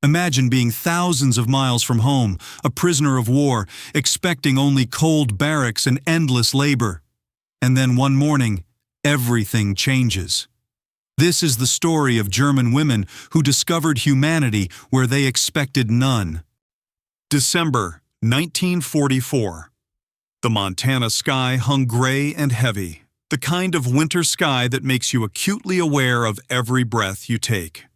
Imagine being thousands of miles from home, a prisoner of war, expecting only cold barracks and endless labor. And then one morning, everything changes. This is the story of German women who discovered humanity where they expected none. December 1944. The Montana sky hung gray and heavy, the kind of winter sky that makes you acutely aware of every breath you take.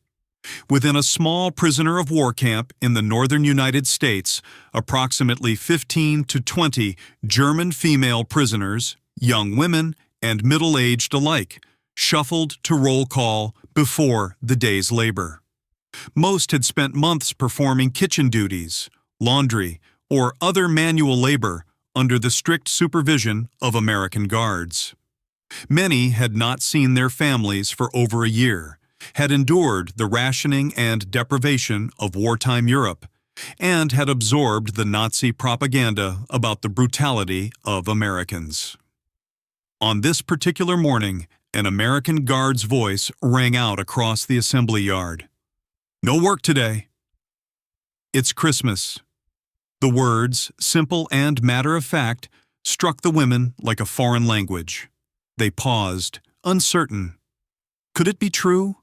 Within a small prisoner of war camp in the northern United States, approximately 15 to 20 German female prisoners, young women and middle-aged alike, shuffled to roll call before the day's labor. Most had spent months performing kitchen duties, laundry, or other manual labor under the strict supervision of American guards. Many had not seen their families for over a year, had endured the rationing and deprivation of wartime Europe, and had absorbed the Nazi propaganda about the brutality of Americans. On this particular morning, an American guard's voice rang out across the assembly yard. "No work today." "It's Christmas." The words, simple and matter-of-fact, struck the women like a foreign language. They paused, uncertain. Could it be true?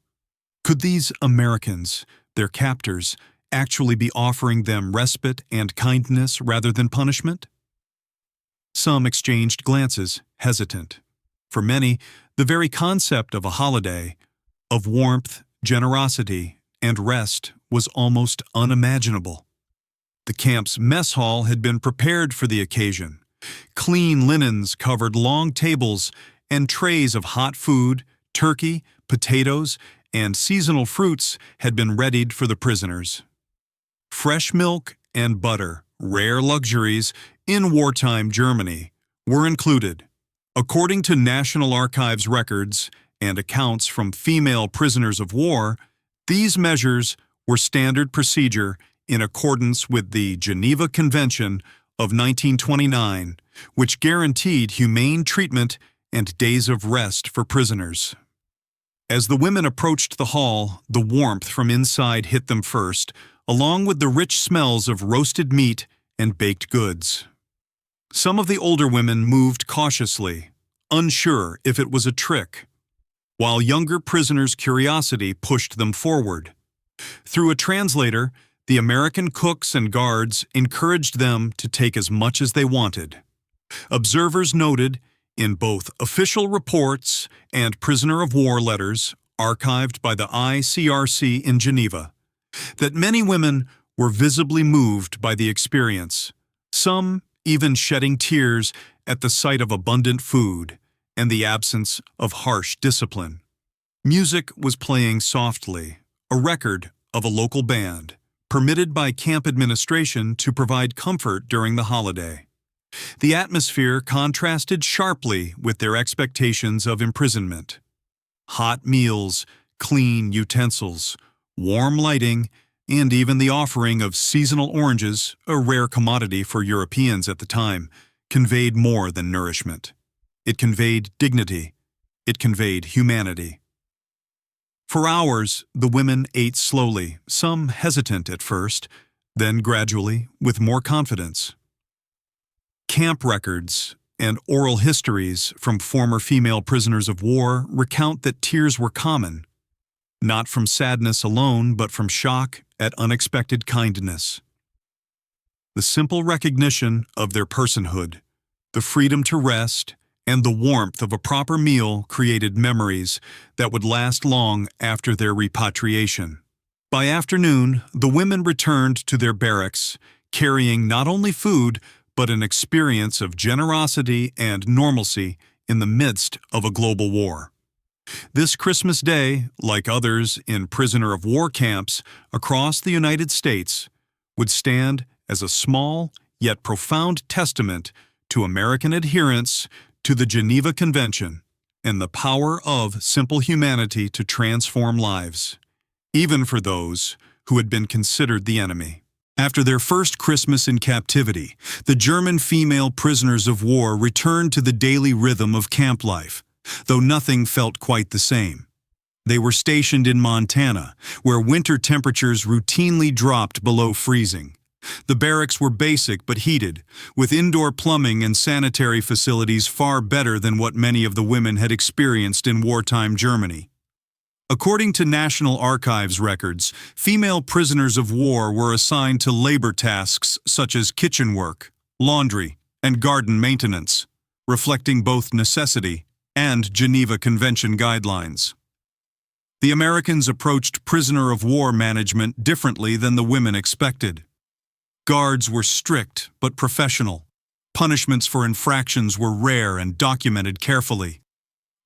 Could these Americans, their captors, actually be offering them respite and kindness rather than punishment? Some exchanged glances, hesitant. For many, the very concept of a holiday, of warmth, generosity, and rest was almost unimaginable. The camp's mess hall had been prepared for the occasion. Clean linens covered long tables, and trays of hot food, turkey, potatoes, and seasonal fruits had been readied for the prisoners. Fresh milk and butter, rare luxuries in wartime Germany, were included. According to National Archives records and accounts from female prisoners of war, these measures were standard procedure in accordance with the Geneva Convention of 1929, which guaranteed humane treatment and days of rest for prisoners. As the women approached the hall, the warmth from inside hit them first, along with the rich smells of roasted meat and baked goods. Some of the older women moved cautiously, unsure if it was a trick, while younger prisoners' curiosity pushed them forward. Through a translator, the American cooks and guards encouraged them to take as much as they wanted. Observers noted, in both official reports and prisoner of war letters archived by the ICRC in Geneva, that many women were visibly moved by the experience, some even shedding tears at the sight of abundant food and the absence of harsh discipline. Music was playing softly, a record of a local band, permitted by camp administration to provide comfort during the holiday. The atmosphere contrasted sharply with their expectations of imprisonment. Hot meals, clean utensils, warm lighting, and even the offering of seasonal oranges, a rare commodity for Europeans at the time, conveyed more than nourishment. It conveyed dignity. It conveyed humanity. For hours, the women ate slowly, some hesitant at first, then gradually, with more confidence. Camp records and oral histories from former female prisoners of war recount that tears were common, not from sadness alone, but from shock at unexpected kindness. The simple recognition of their personhood, the freedom to rest, and the warmth of a proper meal created memories that would last long after their repatriation. By afternoon, the women returned to their barracks, carrying not only food, but an experience of generosity and normalcy in the midst of a global war. This Christmas Day, like others in prisoner of war camps across the United States, would stand as a small yet profound testament to American adherence to the Geneva Convention and the power of simple humanity to transform lives, even for those who had been considered the enemy. After their first Christmas in captivity, the German female prisoners of war returned to the daily rhythm of camp life, though nothing felt quite the same. They were stationed in Montana, where winter temperatures routinely dropped below freezing. The barracks were basic but heated, with indoor plumbing and sanitary facilities far better than what many of the women had experienced in wartime Germany. According to National Archives records, female prisoners of war were assigned to labor tasks such as kitchen work, laundry, and garden maintenance, reflecting both necessity and Geneva Convention guidelines. The Americans approached prisoner of war management differently than the women expected. Guards were strict but professional. Punishments for infractions were rare and documented carefully.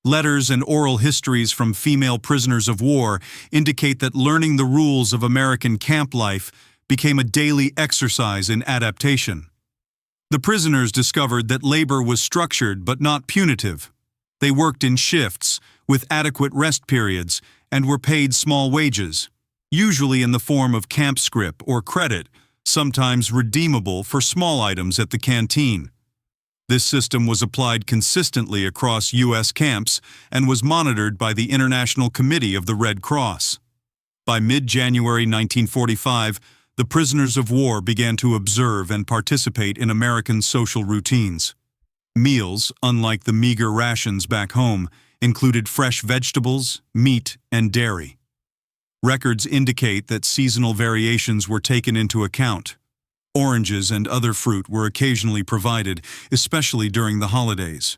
Letters and oral histories from female prisoners of war indicate that learning the rules of American camp life became a daily exercise in adaptation. The prisoners discovered that labor was structured but not punitive. They worked in shifts, with adequate rest periods, and were paid small wages, usually in the form of camp scrip or credit, sometimes redeemable for small items at the canteen. This system was applied consistently across U.S. camps and was monitored by the International Committee of the Red Cross. By mid-January 1945, the prisoners of war began to observe and participate in American social routines. Meals, unlike the meager rations back home, included fresh vegetables, meat, and dairy. Records indicate that seasonal variations were taken into account. Oranges and other fruit were occasionally provided, especially during the holidays.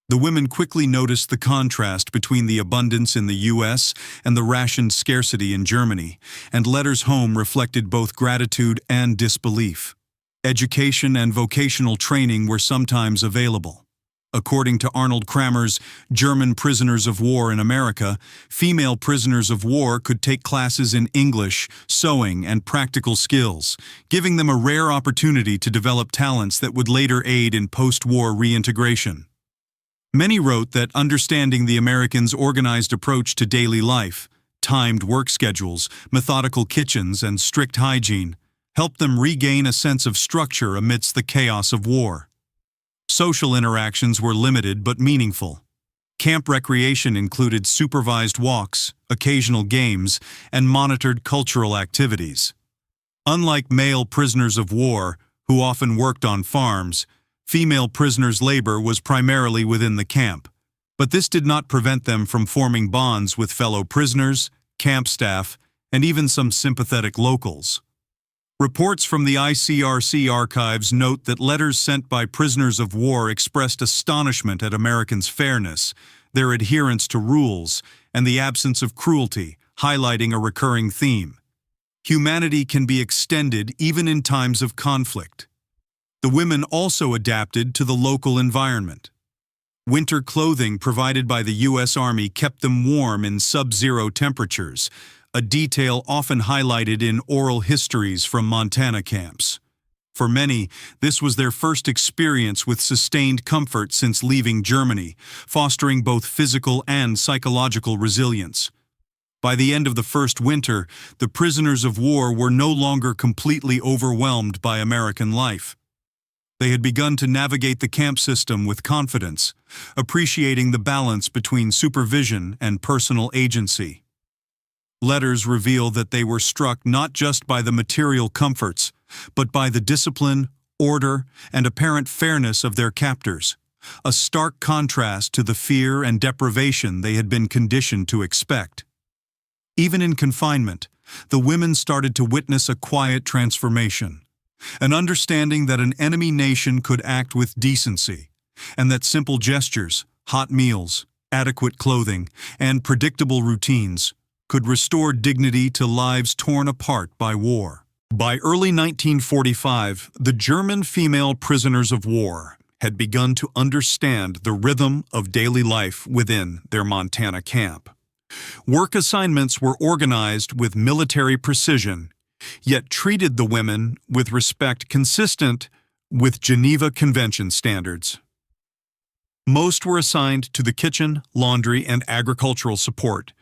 The women quickly noticed the contrast between the abundance in the U.S. and the rationed scarcity in Germany, and letters home reflected both gratitude and disbelief. Education and vocational training were sometimes available. According to Arnold Kramer's German Prisoners of War in America, female prisoners of war could take classes in English, sewing, and practical skills, giving them a rare opportunity to develop talents that would later aid in post-war reintegration. Many wrote that understanding the Americans' organized approach to daily life, timed work schedules, methodical kitchens, and strict hygiene, helped them regain a sense of structure amidst the chaos of war. Social interactions were limited but meaningful. Camp recreation included supervised walks, occasional games, and monitored cultural activities. Unlike male prisoners of war, who often worked on farms, female prisoners' labor was primarily within the camp, but this did not prevent them from forming bonds with fellow prisoners, camp staff, and even some sympathetic locals. Reports from the ICRC archives note that letters sent by prisoners of war expressed astonishment at Americans' fairness, their adherence to rules, and the absence of cruelty, highlighting a recurring theme. Humanity can be extended even in times of conflict. The women also adapted to the local environment. Winter clothing provided by the U.S. Army kept them warm in sub-zero temperatures, a detail often highlighted in oral histories from Montana camps. For many, this was their first experience with sustained comfort since leaving Germany, fostering both physical and psychological resilience. By the end of the first winter, the prisoners of war were no longer completely overwhelmed by American life. They had begun to navigate the camp system with confidence, appreciating the balance between supervision and personal agency. Letters reveal that they were struck not just by the material comforts, but by the discipline, order, and apparent fairness of their captors, a stark contrast to the fear and deprivation they had been conditioned to expect. Even in confinement, the women started to witness a quiet transformation, an understanding that an enemy nation could act with decency, and that simple gestures, hot meals, adequate clothing, and predictable routines could restore dignity to lives torn apart by war. By early 1945, the German female prisoners of war had begun to understand the rhythm of daily life within their Montana camp. Work assignments were organized with military precision, yet treated the women with respect consistent with Geneva Convention standards. Most were assigned to the kitchen, laundry, and agricultural support,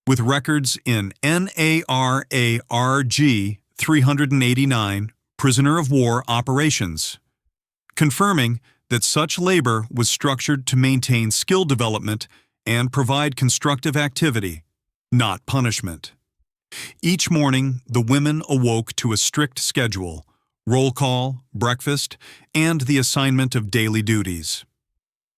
with records in NARARG 389, Prisoner of War Operations, confirming that such labor was structured to maintain skill development and provide constructive activity, not punishment. Each morning, the women awoke to a strict schedule: roll call, breakfast, and the assignment of daily duties.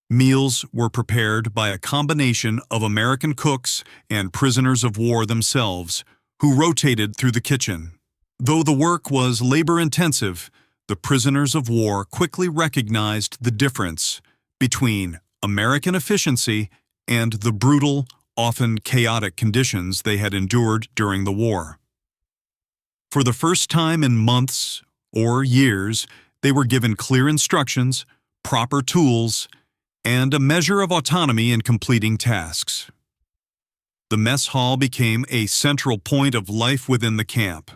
Meals were prepared by a combination of American cooks and prisoners of war themselves, who rotated through the kitchen. Though the work was labor-intensive, the prisoners of war quickly recognized the difference between American efficiency and the brutal, often chaotic conditions they had endured during the war. For the first time in months or years, they were given clear instructions, proper tools, and a measure of autonomy in completing tasks. The mess hall became a central point of life within the camp.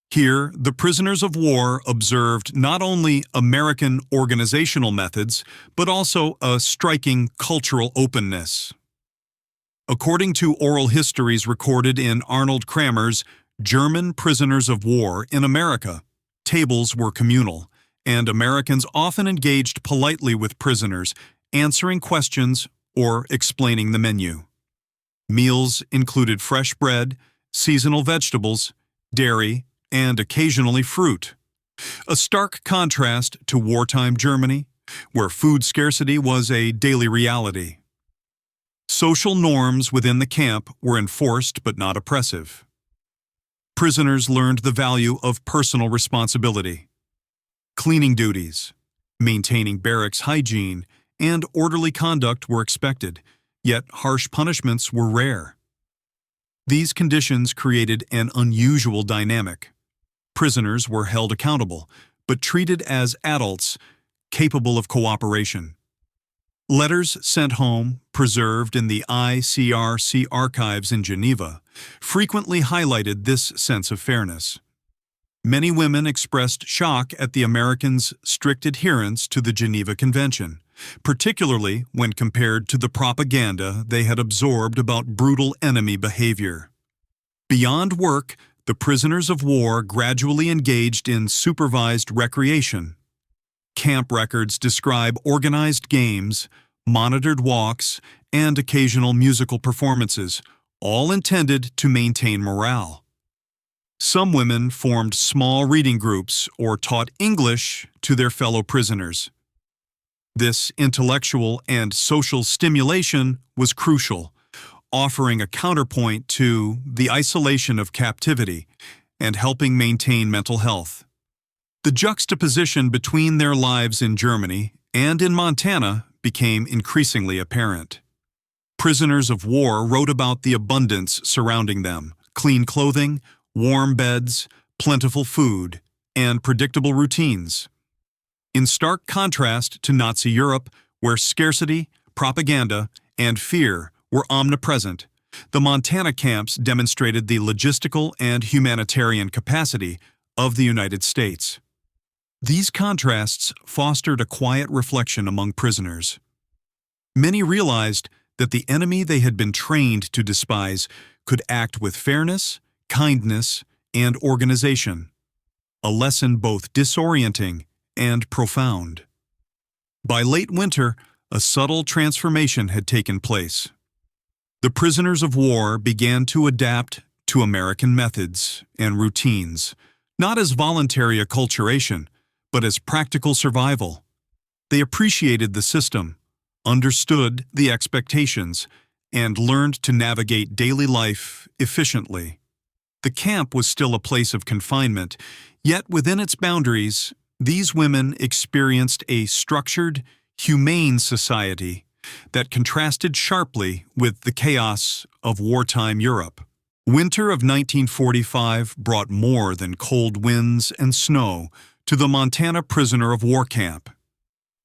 Here, the prisoners of war observed not only American organizational methods, but also a striking cultural openness. According to oral histories recorded in Arnold Kramer's German Prisoners of War in America, tables were communal, and Americans often engaged politely with prisoners, answering questions or explaining the menu. Meals included fresh bread, seasonal vegetables, dairy, and occasionally fruit. A stark contrast to wartime Germany, where food scarcity was a daily reality. Social norms within the camp were enforced but not oppressive. Prisoners learned the value of personal responsibility. Cleaning duties, maintaining barracks hygiene, and orderly conduct were expected, yet harsh punishments were rare. These conditions created an unusual dynamic. Prisoners were held accountable, but treated as adults capable of cooperation. Letters sent home, preserved in the ICRC archives in Geneva, frequently highlighted this sense of fairness. Many women expressed shock at the Americans' strict adherence to the Geneva Convention, particularly when compared to the propaganda they had absorbed about brutal enemy behavior. Beyond work, the prisoners of war gradually engaged in supervised recreation. Camp records describe organized games, monitored walks, and occasional musical performances, all intended to maintain morale. Some women formed small reading groups or taught English to their fellow prisoners. This intellectual and social stimulation was crucial, offering a counterpoint to the isolation of captivity and helping maintain mental health. The juxtaposition between their lives in Germany and in Montana became increasingly apparent. Prisoners of war wrote about the abundance surrounding them: clean clothing, warm beds, plentiful food, and predictable routines. In stark contrast to Nazi Europe, where scarcity, propaganda, and fear were omnipresent, the Montana camps demonstrated the logistical and humanitarian capacity of the United States. These contrasts fostered a quiet reflection among prisoners. Many realized that the enemy they had been trained to despise could act with fairness, kindness, and organization, a lesson both disorienting and profound. By late winter, a subtle transformation had taken place. The prisoners of war began to adapt to American methods and routines, not as voluntary acculturation, but as practical survival. They appreciated the system, understood the expectations, and learned to navigate daily life efficiently. The camp was still a place of confinement, yet within its boundaries, these women experienced a structured, humane society that contrasted sharply with the chaos of wartime Europe. Winter of 1945 brought more than cold winds and snow to the Montana prisoner of war camp.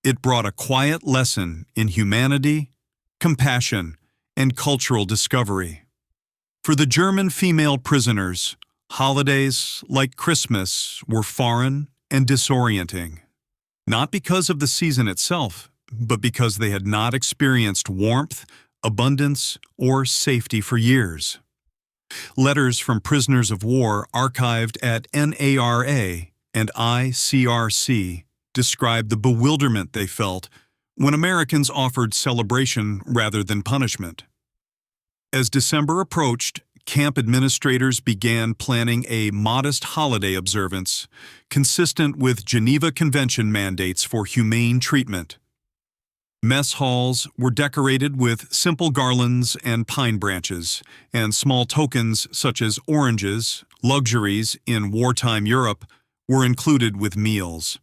It brought a quiet lesson in humanity, compassion, and cultural discovery. For the German female prisoners, holidays like Christmas were foreign and disorienting, not because of the season itself, but because they had not experienced warmth, abundance, or safety for years. Letters from prisoners of war archived at NARA and ICRC describe the bewilderment they felt when Americans offered celebration rather than punishment. As December approached, camp administrators began planning a modest holiday observance, consistent with Geneva Convention mandates for humane treatment. Mess halls were decorated with simple garlands and pine branches, and small tokens such as oranges, luxuries in wartime Europe, were included with meals.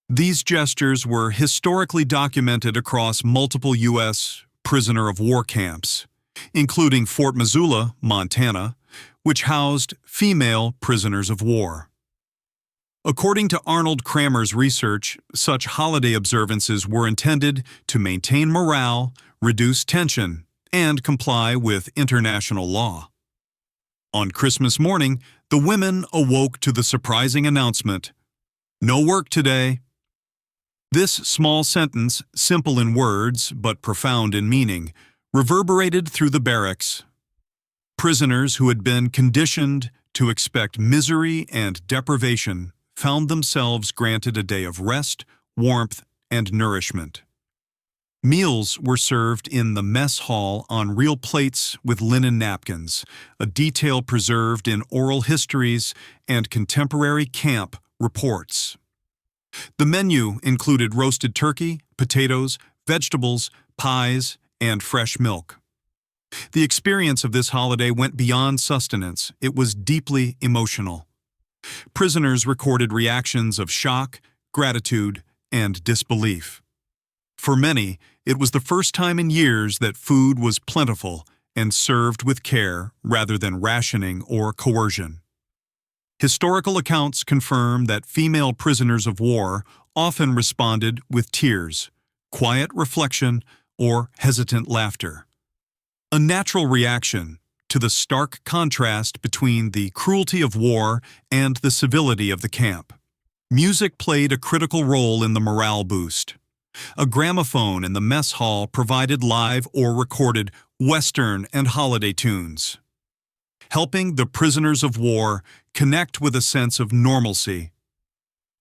These gestures were historically documented across multiple U.S. prisoner of war camps, including Fort Missoula, Montana, which housed female prisoners of war. According to Arnold Kramer's research, such holiday observances were intended to maintain morale, reduce tension, and comply with international law. On Christmas morning, the women awoke to the surprising announcement, "No work today." This small sentence, simple in words but profound in meaning, reverberated through the barracks. Prisoners who had been conditioned to expect misery and deprivation found themselves granted a day of rest, warmth, and nourishment. Meals were served in the mess hall on real plates with linen napkins, a detail preserved in oral histories and contemporary camp reports. The menu included roasted turkey, potatoes, vegetables, pies, and fresh milk. The experience of this holiday went beyond sustenance. It was deeply emotional. Prisoners recorded reactions of shock, gratitude, and disbelief. For many, it was the first time in years that food was plentiful and served with care rather than rationing or coercion. Historical accounts confirm that female prisoners of war often responded with tears, quiet reflection, or hesitant laughter. A natural reaction to the stark contrast between the cruelty of war and the civility of the camp. Music played a critical role in the morale boost. A gramophone in the mess hall provided live or recorded Western and holiday tunes, helping the prisoners of war connect with a sense of normalcy.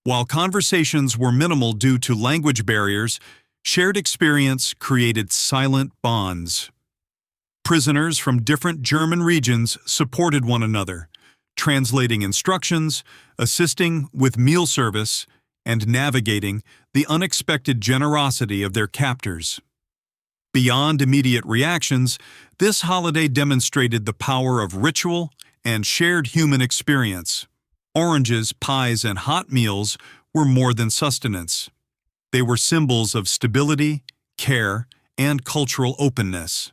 While conversations were minimal due to language barriers, shared experience created silent bonds. Prisoners from different German regions supported one another, translating instructions, assisting with meal service, and navigating the unexpected generosity of their captors. Beyond immediate reactions, this holiday demonstrated the power of ritual and shared human experience. Oranges, pies, and hot meals were more than sustenance. They were symbols of stability, care, and cultural openness.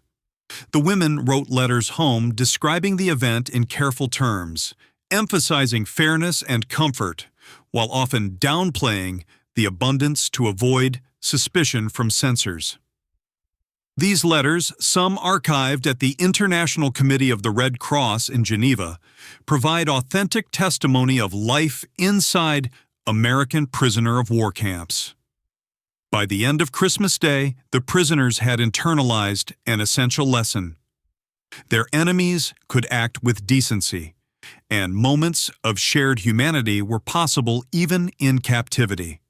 The women wrote letters home describing the event in careful terms, emphasizing fairness and comfort, while often downplaying the abundance to avoid suspicion from censors. These letters, some archived at the International Committee of the Red Cross in Geneva, provide authentic testimony of life inside American prisoner of war camps. By the end of Christmas Day, the prisoners had internalized an essential lesson. Their enemies could act with decency, and moments of shared humanity were possible even in captivity.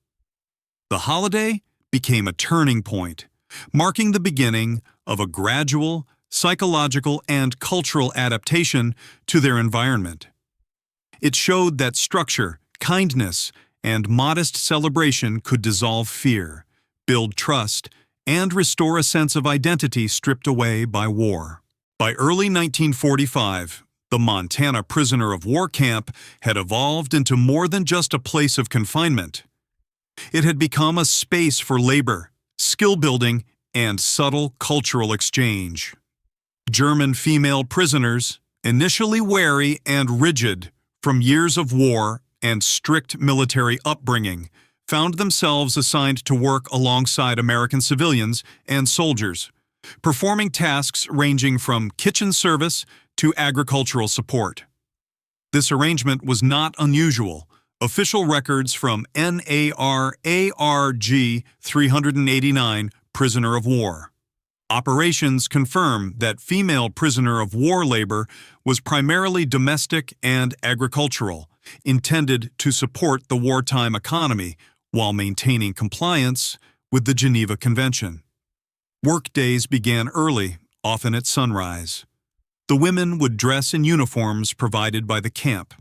The holiday became a turning point, marking the beginning of a gradual, psychological, and cultural adaptation to their environment. It showed that structure, kindness, and modest celebration could dissolve fear, build trust, and restore a sense of identity stripped away by war. By early 1945, the Montana prisoner of war camp had evolved into more than just a place of confinement. It had become a space for labor, skill building, and subtle cultural exchange. German female prisoners, initially wary and rigid from years of war and strict military upbringing, found themselves assigned to work alongside American civilians and soldiers, performing tasks ranging from kitchen service to agricultural support. This arrangement was not unusual. Official records from NARARG 389, prisoner of war. Operations confirm that female prisoner of war labor was primarily domestic and agricultural, intended to support the wartime economy while maintaining compliance with the Geneva Convention. Workdays began early, often at sunrise. The women would dress in uniforms provided by the camp,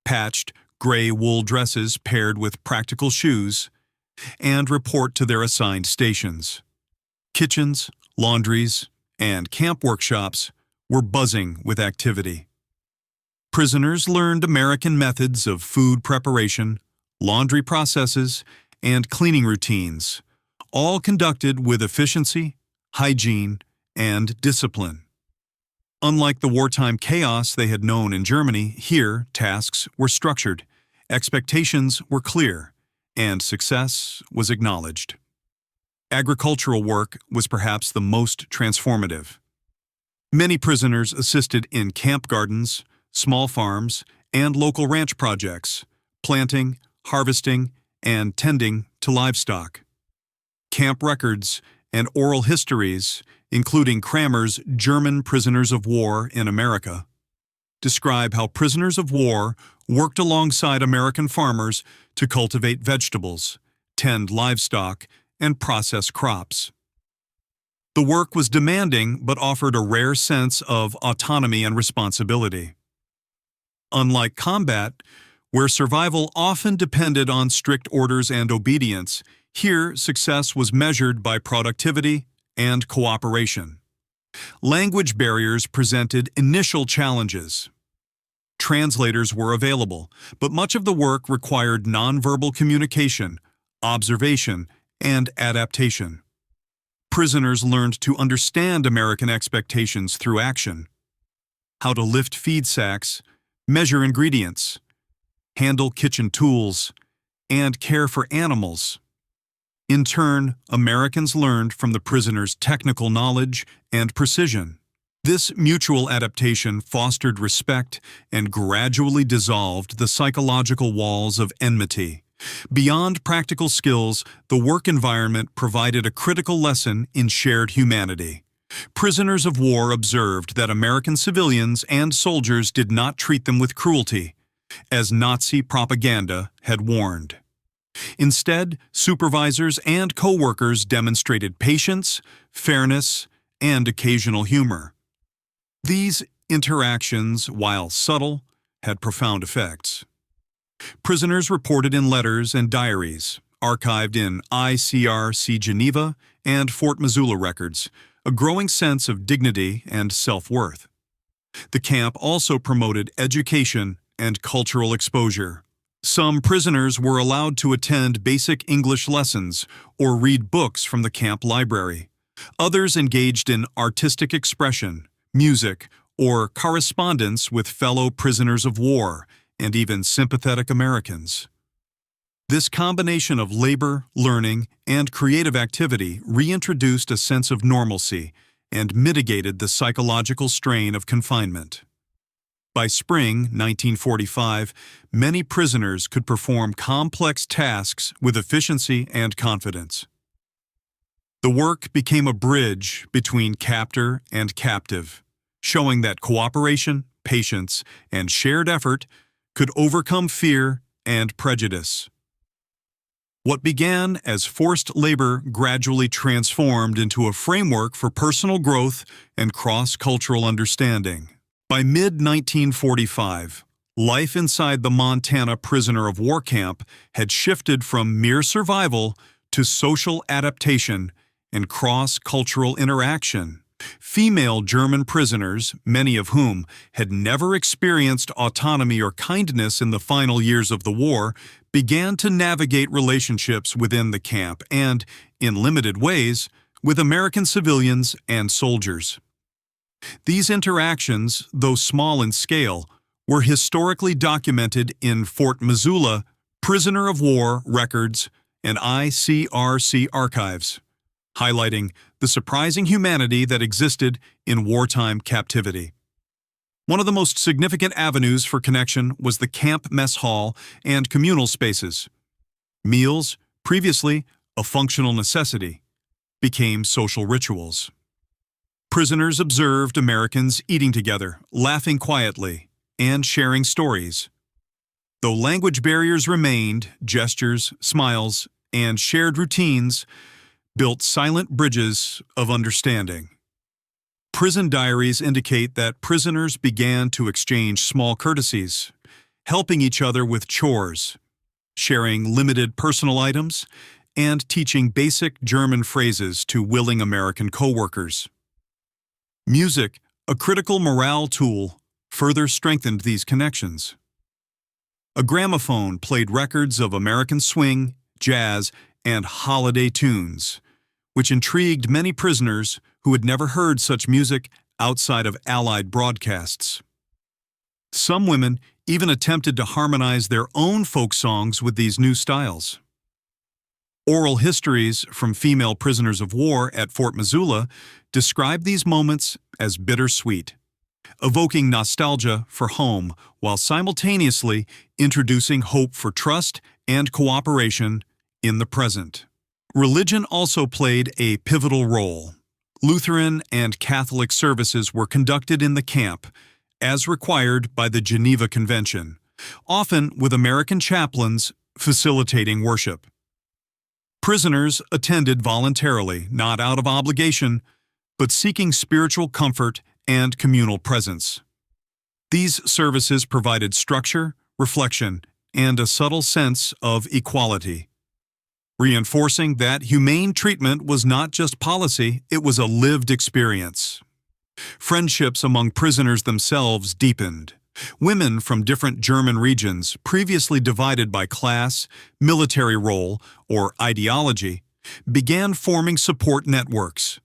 patched gray wool dresses paired with practical shoes, and report to their assigned stations. Kitchens, laundries, and camp workshops were buzzing with activity. Prisoners learned American methods of food preparation, laundry processes, and cleaning routines, all conducted with efficiency, hygiene, and discipline. Unlike the wartime chaos they had known in Germany, here tasks were structured, expectations were clear, and success was acknowledged. Agricultural work was perhaps the most transformative. Many prisoners assisted in camp gardens, small farms, and local ranch projects, planting, harvesting, and tending to livestock. Camp records and oral histories, including Kramer's German Prisoners of War in America, describe how prisoners of war worked alongside American farmers to cultivate vegetables, tend livestock, and process crops. The work was demanding but offered a rare sense of autonomy and responsibility. Unlike combat, where survival often depended on strict orders and obedience, here success was measured by productivity and cooperation. Language barriers presented initial challenges. Translators were available, but much of the work required nonverbal communication, observation, and adaptation. Prisoners learned to understand American expectations through action, how to lift feed sacks, measure ingredients, handle kitchen tools, and care for animals. In turn, Americans learned from the prisoners' technical knowledge and precision. This mutual adaptation fostered respect and gradually dissolved the psychological walls of enmity. Beyond practical skills, the work environment provided a critical lesson in shared humanity. Prisoners of war observed that American civilians and soldiers did not treat them with cruelty, as Nazi propaganda had warned. Instead, supervisors and co-workers demonstrated patience, fairness, and occasional humor. These interactions, while subtle, had profound effects. Prisoners reported in letters and diaries, archived in ICRC Geneva and Fort Missoula records, a growing sense of dignity and self-worth. The camp also promoted education and cultural exposure. Some prisoners were allowed to attend basic English lessons or read books from the camp library. Others engaged in artistic expression, music, or correspondence with fellow prisoners of war and even sympathetic Americans. This combination of labor, learning, and creative activity reintroduced a sense of normalcy and mitigated the psychological strain of confinement. By spring 1945, many prisoners could perform complex tasks with efficiency and confidence. The work became a bridge between captor and captive, showing that cooperation, patience, and shared effort could overcome fear and prejudice. What began as forced labor gradually transformed into a framework for personal growth and cross-cultural understanding. By mid-1945, life inside the Montana prisoner of war camp had shifted from mere survival to social adaptation and cross-cultural interaction. Female German prisoners, many of whom had never experienced autonomy or kindness in the final years of the war, began to navigate relationships within the camp and, in limited ways, with American civilians and soldiers. These interactions, though small in scale, were historically documented in Fort Missoula prisoner of war records and ICRC archives, highlighting the surprising humanity that existed in wartime captivity. One of the most significant avenues for connection was the camp mess hall and communal spaces. Meals, previously a functional necessity, became social rituals. Prisoners observed Americans eating together, laughing quietly, and sharing stories. Though language barriers remained, gestures, smiles, and shared routines built silent bridges of understanding. Prison diaries indicate that prisoners began to exchange small courtesies, helping each other with chores, sharing limited personal items, and teaching basic German phrases to willing American co-workers. Music, a critical morale tool, further strengthened these connections. A gramophone played records of American swing, jazz, and holiday tunes, which intrigued many prisoners who had never heard such music outside of Allied broadcasts. Some women even attempted to harmonize their own folk songs with these new styles. Oral histories from female prisoners of war at Fort Missoula describe these moments as bittersweet, evoking nostalgia for home while simultaneously introducing hope for trust and cooperation in the present. Religion also played a pivotal role. Lutheran and Catholic services were conducted in the camp, as required by the Geneva Convention, often with American chaplains facilitating worship. Prisoners attended voluntarily, not out of obligation, but seeking spiritual comfort and communal presence. These services provided structure, reflection, and a subtle sense of equality, reinforcing that humane treatment was not just policy, it was a lived experience. Friendships among prisoners themselves deepened. Women from different German regions, previously divided by class, military role, or ideology, began forming support networks.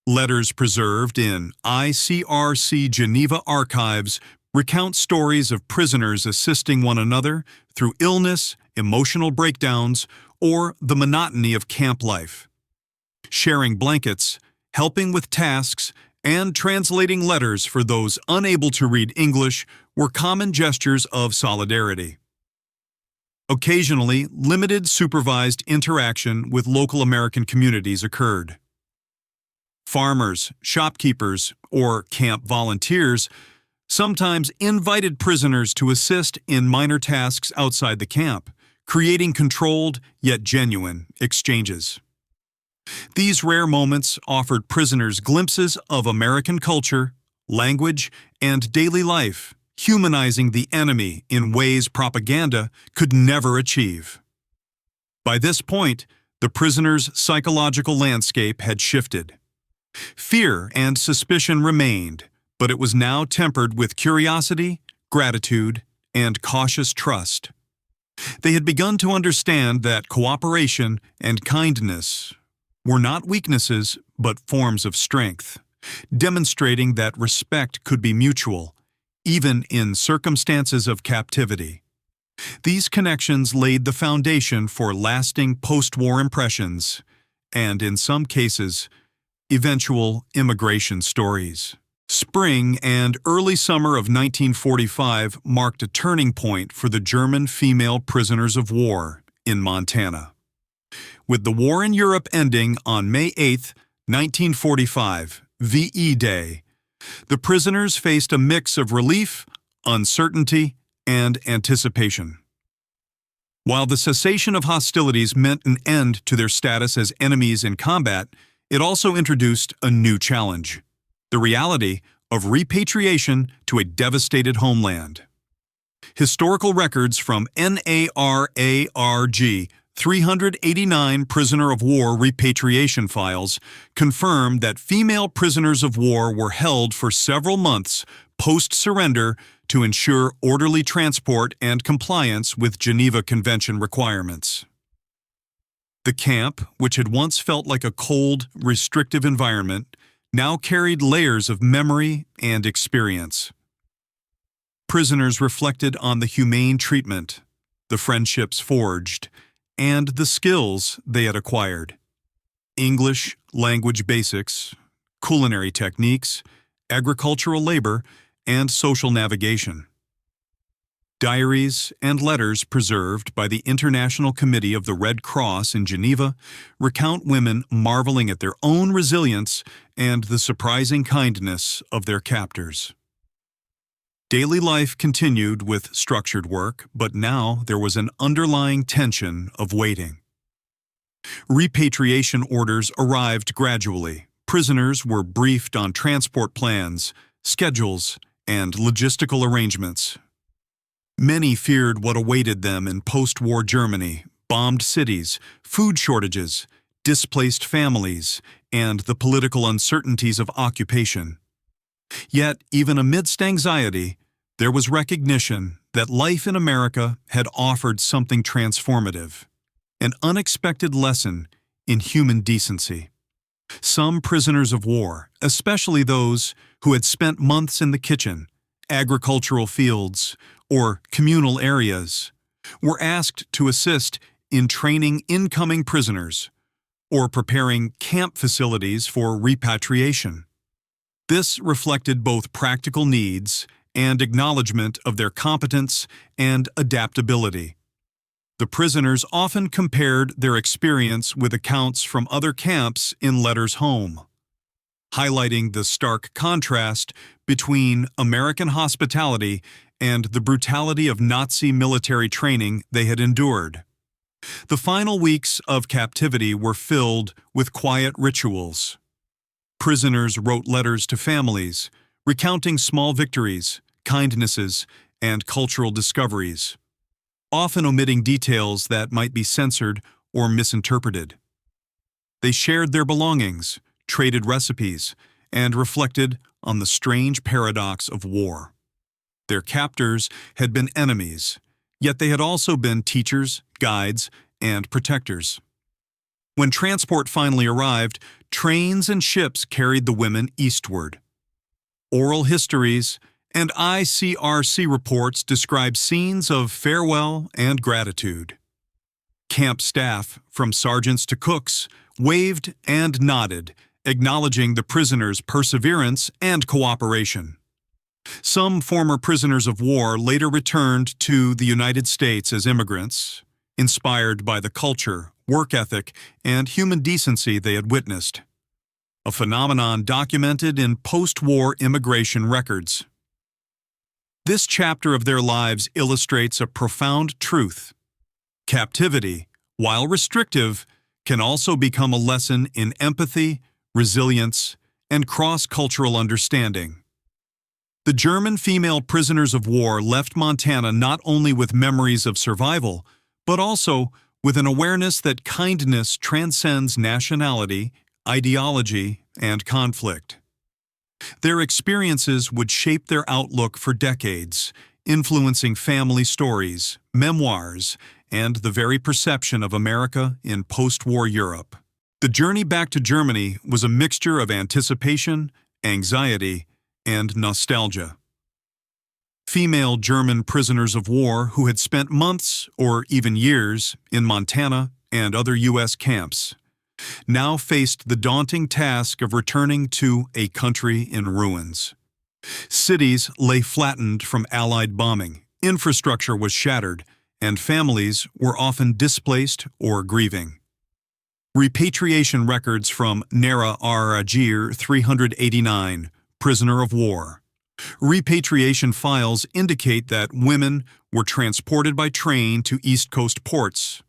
Letters preserved in ICRC Geneva archives recount stories of prisoners assisting one another through illness, emotional breakdowns, or the monotony of camp life. Sharing blankets, helping with tasks, and translating letters for those unable to read English were common gestures of solidarity. Occasionally, limited supervised interaction with local American communities occurred. Farmers, shopkeepers, or camp volunteers sometimes invited prisoners to assist in minor tasks outside the camp, creating controlled yet genuine exchanges. These rare moments offered prisoners glimpses of American culture, language, and daily life, humanizing the enemy in ways propaganda could never achieve. By this point, the prisoners' psychological landscape had shifted. Fear and suspicion remained, but it was now tempered with curiosity, gratitude, and cautious trust. They had begun to understand that cooperation and kindness were not weaknesses but forms of strength, demonstrating that respect could be mutual, even in circumstances of captivity. These connections laid the foundation for lasting post-war impressions and, in some cases, eventual immigration stories. Spring and early summer of 1945 marked a turning point for the German female prisoners of war in Montana. With the war in Europe ending on May 8, 1945, VE Day, the prisoners faced a mix of relief, uncertainty, and anticipation. While the cessation of hostilities meant an end to their status as enemies in combat, it also introduced a new challenge: the reality of repatriation to a devastated homeland. Historical records from NARARG 389 prisoner of war repatriation files confirm that female prisoners of war were held for several months post-surrender to ensure orderly transport and compliance with Geneva Convention requirements. The camp, which had once felt like a cold, restrictive environment, now carried layers of memory and experience. Prisoners reflected on the humane treatment, the friendships forged, and the skills they had acquired: English language basics, culinary techniques, agricultural labor, and social navigation. Diaries and letters preserved by the International Committee of the Red Cross in Geneva recount women marveling at their own resilience and the surprising kindness of their captors. Daily life continued with structured work, but now there was an underlying tension of waiting. Repatriation orders arrived gradually, Prisoners were briefed on transport plans, schedules, and logistical arrangements. Many feared what awaited them in post-war Germany: bombed cities, food shortages, displaced families, and the political uncertainties of occupation. Yet, even amidst anxiety, there was recognition that life in America had offered something transformative, an unexpected lesson in human decency. Some prisoners of war, especially those who had spent months in the kitchen, agricultural fields, or communal areas, were asked to assist in training incoming prisoners or preparing camp facilities for repatriation. This reflected both practical needs and acknowledgement of their competence and adaptability. The prisoners often compared their experience with accounts from other camps in letters home, highlighting the stark contrast between American hospitality and the brutality of Nazi military training they had endured. The final weeks of captivity were filled with quiet rituals. Prisoners wrote letters to families, recounting small victories, kindnesses, and cultural discoveries, often omitting details that might be censored or misinterpreted. They shared their belongings, traded recipes, and reflected on the strange paradox of war. Their captors had been enemies, yet they had also been teachers, guides, and protectors. When transport finally arrived, trains and ships carried the women eastward. Oral histories and ICRC reports describe scenes of farewell and gratitude. Camp staff, from sergeants to cooks, waved and nodded, acknowledging the prisoners' perseverance and cooperation. Some former prisoners of war later returned to the United States as immigrants, inspired by the culture, work ethic, and human decency they had witnessed, a phenomenon documented in post-war immigration records. This chapter of their lives illustrates a profound truth. Captivity, while restrictive, can also become a lesson in empathy, resilience, and cross-cultural understanding. The German female prisoners of war left Montana not only with memories of survival, but also with an awareness that kindness transcends nationality, ideology, and conflict. Their experiences would shape their outlook for decades, influencing family stories, memoirs, and the very perception of America in post-war Europe. The journey back to Germany was a mixture of anticipation, anxiety, and nostalgia. Female German prisoners of war who had spent months or even years in Montana and other U.S. camps now faced the daunting task of returning to a country in ruins. Cities lay flattened from Allied bombing, infrastructure was shattered, and families were often displaced or grieving. Repatriation records from Nera Agir 389, prisoner of war. Repatriation files indicate that women were transported by train to East Coast ports,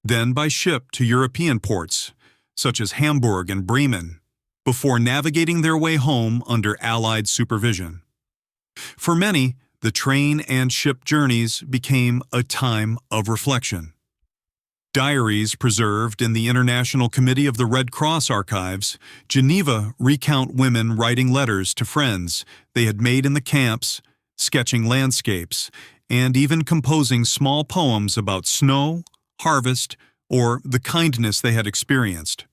then by ship to European ports, such as Hamburg and Bremen, before navigating their way home under Allied supervision. For many, the train and ship journeys became a time of reflection. Diaries preserved in the International Committee of the Red Cross Archives, Geneva, recount women writing letters to friends they had made in the camps, sketching landscapes, and even composing small poems about snow, harvest, or the kindness they had experienced.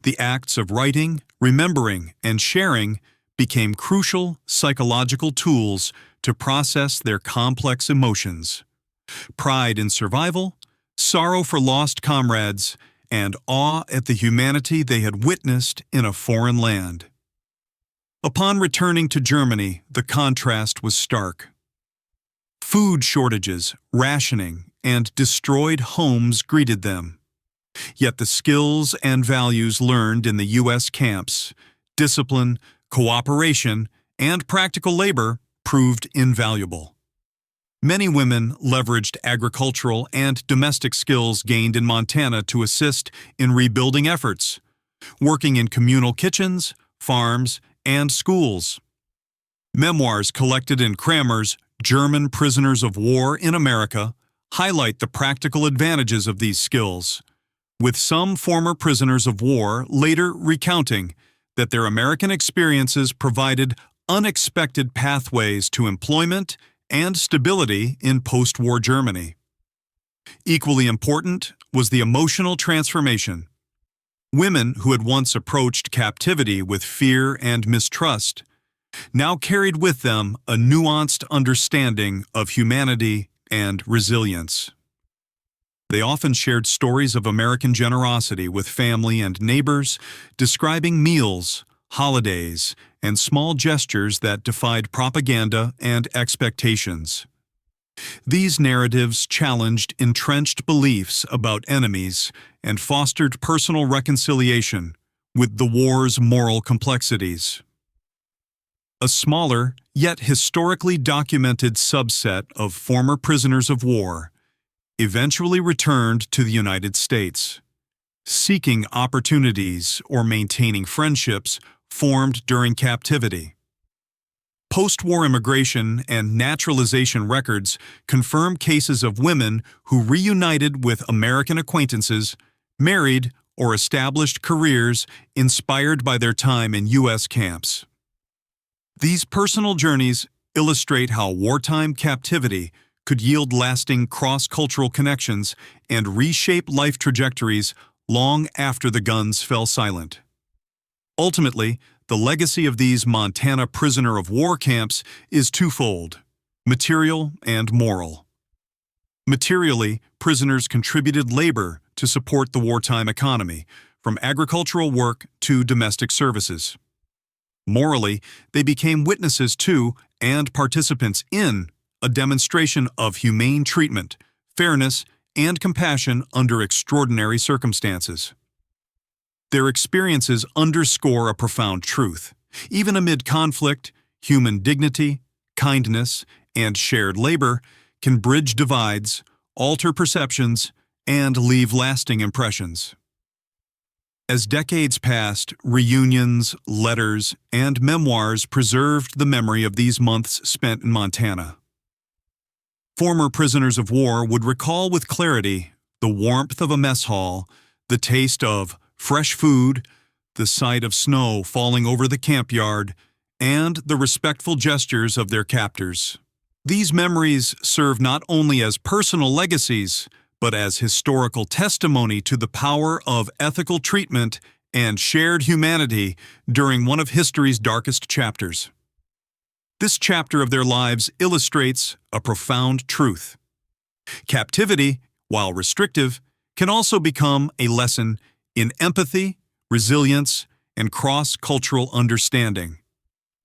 The acts of writing, remembering, and sharing became crucial psychological tools to process their complex emotions: pride in survival, sorrow for lost comrades, and awe at the humanity they had witnessed in a foreign land. Upon returning to Germany, the contrast was stark. Food shortages, rationing, and destroyed homes greeted them. Yet the skills and values learned in the U.S. camps, discipline, cooperation, and practical labor proved invaluable. Many women leveraged agricultural and domestic skills gained in Montana to assist in rebuilding efforts, working in communal kitchens, farms, and schools. Memoirs collected in Kramer's German Prisoners of War in America highlight the practical advantages of these skills, with some former prisoners of war later recounting that their American experiences provided unexpected pathways to employment and stability in post-war Germany. Equally important was the emotional transformation. Women who had once approached captivity with fear and mistrust now carried with them a nuanced understanding of humanity and resilience. They often shared stories of American generosity with family and neighbors, describing meals, holidays, and small gestures that defied propaganda and expectations. These narratives challenged entrenched beliefs about enemies and fostered personal reconciliation with the war's moral complexities. A smaller, yet historically documented subset of former prisoners of war eventually returned to the United States, seeking opportunities or maintaining friendships formed during captivity. Post-war immigration and naturalization records confirm cases of women who reunited with American acquaintances, married, or established careers inspired by their time in U.S. camps. These personal journeys illustrate how wartime captivity could yield lasting cross-cultural connections and reshape life trajectories long after the guns fell silent. Ultimately, the legacy of these Montana prisoner of war camps is twofold: material and moral. Materially, prisoners contributed labor to support the wartime economy, from agricultural work to domestic services. Morally, they became witnesses to and participants in a demonstration of humane treatment, fairness, and compassion under extraordinary circumstances. Their experiences underscore a profound truth. Even amid conflict, human dignity, kindness, and shared labor can bridge divides, alter perceptions, and leave lasting impressions. As decades passed, reunions, letters, and memoirs preserved the memory of these months spent in Montana. Former prisoners of war would recall with clarity the warmth of a mess hall, the taste of fresh food, the sight of snow falling over the camp yard, and the respectful gestures of their captors. These memories serve not only as personal legacies, but as historical testimony to the power of ethical treatment and shared humanity during one of history's darkest chapters. This chapter of their lives illustrates a profound truth. Captivity, while restrictive, can also become a lesson in empathy, resilience, and cross-cultural understanding.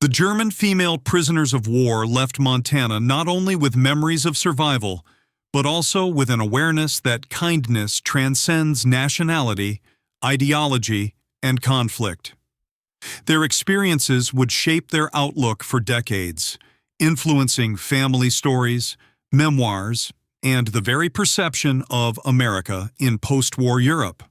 The German female prisoners of war left Montana not only with memories of survival, but also with an awareness that kindness transcends nationality, ideology, and conflict. Their experiences would shape their outlook for decades, influencing family stories, memoirs, and the very perception of America in post-war Europe.